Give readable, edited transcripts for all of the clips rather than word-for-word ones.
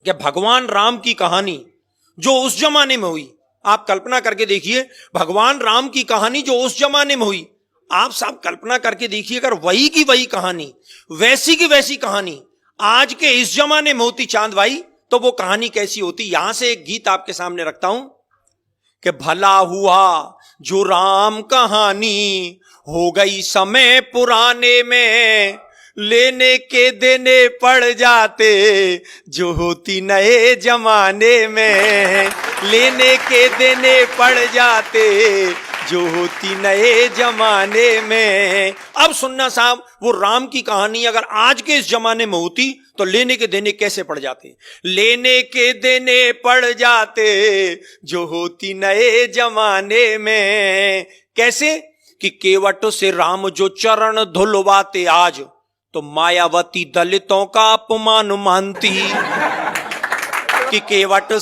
कि भगवान राम की कहानी जो उस जमाने में हुई, आप कल्पना करके देखिए, भगवान राम की कहानी जो उस जमाने में हुई, आप सब कल्पना करके देखिए, अगर वही की वही कहानी, वैसी की वैसी कहानी आज के इस जमाने में होती चांद भाई, तो वो कहानी कैसी होती। यहां से एक गीत आपके सामने रखता हूं कि भला हुआ जो राम कहानी हो गई समय पुराने में, लेने के देने पड़ जाते जो होती नए जमाने में, लेने के देने पड़ जाते जो होती नए जमाने में। अब सुनना साहब, वो राम की कहानी अगर आज के इस जमाने में होती तो लेने के देने कैसे पड़ जाते, लेने के देने पड़ जाते जो होती नए जमाने में। कैसे कि केवट से राम जो चरण धुलवाते आज, तो मायावती दलितों का अपमान मानती। कि केवट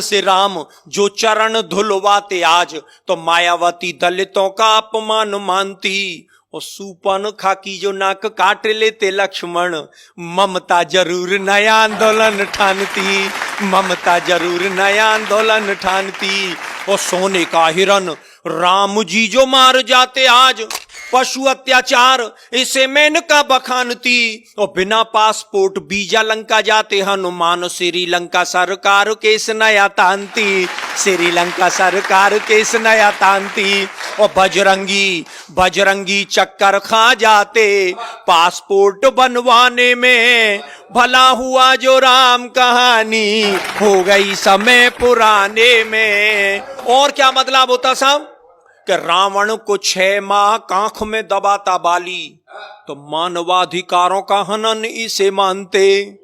से राम जो चरण धुलवाते आज, तो मायावती दलितों का अपमान मानती। और सूपन खाकी जो नाक काट लेते लक्ष्मण, ममता जरूर नया आंदोलन ठानती, ममता जरूर नया आंदोलन ठानती। और सोने का हिरन राम जी जो मार जाते आज, पशु अत्याचार इसे मेनका बखानती। और बिना पासपोर्ट वीजा लंका जाते हनुमान, श्रीलंका सरकार केस नया तानती, श्रीलंका सरकार केस नया तानती। और बजरंगी चक्कर खा जाते पासपोर्ट बनवाने में, भला हुआ जो राम कहानी हो गई समय पुराने में। और क्या मतलब होता साहब कि रावण को 6 माह कांख में दबाता बाली, तो मानवाधिकारों का हनन इसे मानते।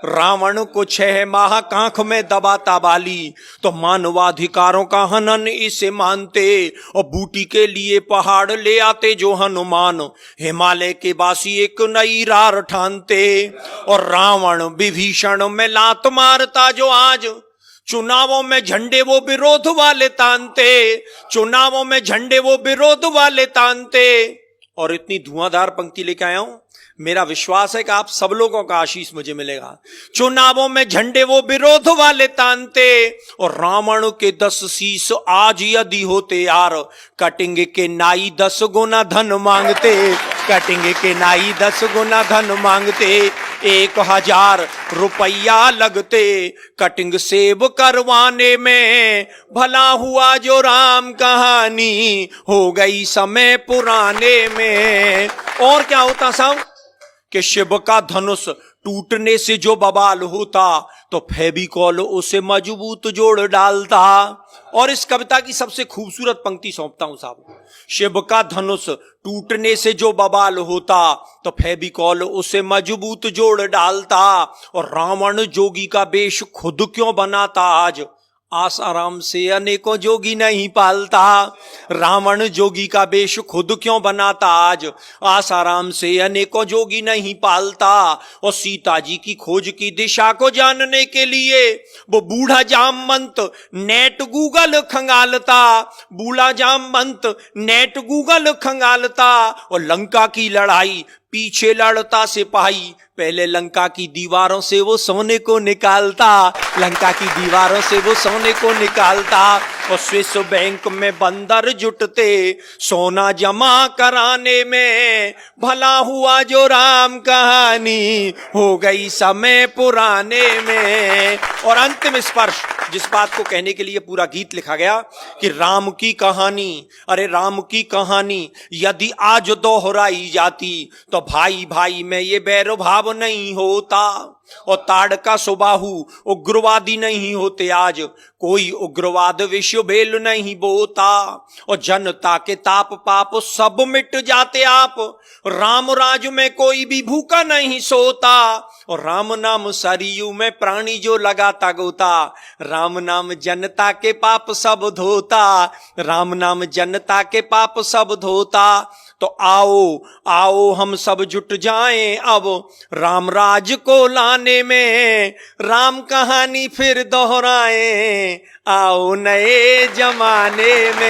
रावण को 6 माह कांख में दबाता बाली, तो मानवाधिकारों का हनन इसे मानते। और बूटी के लिए पहाड़ ले आते जो हनुमान, हिमालय के बासी एक नई रार ठानते। और रावण विभीषण में लात मारता जो आज, चुनावों में झंडे वो विरोध वाले तानते, चुनावों में झंडे वो विरोध वाले तानते। और इतनी धुआंधार पंक्ति लेके आया हूं, मेरा विश्वास है कि आप सब लोगों का आशीष मुझे मिलेगा। चुनावों में झंडे वो विरोध वाले तानते। और रावण के 10 शीश आज यदि होते यार, कटेंगे के नाई 10 गुना धन मांगते, कटेंगे के नाई 10 गुना धन मांगते। 1000 रुपया लगते कटिंग सेब करवाने में, भला हुआ जो राम कहानी हो गई समय पुराने में। और क्या होता साहब कि शिव का धनुष टूटने से जो बवाल होता, तो फेविकॉल उसे मजबूत जोड़ डालता। और इस कविता की सबसे खूबसूरत पंक्ति सौंपता हूं साहब, शिव का धनुष टूटने से जो बवाल होता, तो फेविकॉल उसे मजबूत जोड़ डालता। और रावण जोगी का वेश खुद क्यों बनाता आज, आसाराम से अनेकों जोगी नहीं पालता। रावण जोगी का वेश खुद क्यों बनाता आज, आसाराम से अनेकों जोगी नहीं पालता। और सीता जी की खोज की दिशा को जानने के लिए वो बूढ़ा जामवंत नेट गूगल खंगालता, बूढ़ा जामवंत नेट गूगल खंगालता। और लंका की लड़ाई पीछे लड़ता सिपाही, पहले लंका की दीवारों से वो सोने को निकालता, लंका की दीवारों से वो सोने को निकालता। और स्विस बैंक में बंदर जुटते सोना जमा कराने में, भला हुआ जो राम कहानी हो गई समय पुराने में। और अंतिम स्पर्श, जिस बात को कहने के लिए पूरा गीत लिखा गया कि राम की कहानी, अरे राम की कहानी यदि आज दोहराई जाती, तो भाई भाई में ये बैरभाव नहीं होता। और ताड़का सुबाहु उग्रवादी नहीं होते आज, कोई उग्रवाद विश्व भेल नहीं बोता। और जनता के ताप पाप सब मिट जाते आप, राम राज में कोई भी भूखा नहीं सोता। और राम नाम सरयू में प्राणी जो लगाता गोता, राम नाम जनता के पाप सब धोता, राम नाम जनता के पाप सब धोता। तो आओ आओ हम सब जुट जाएं अब राम राज को लाने में, राम कहानी फिर दोहराएं आओ नए जमाने में।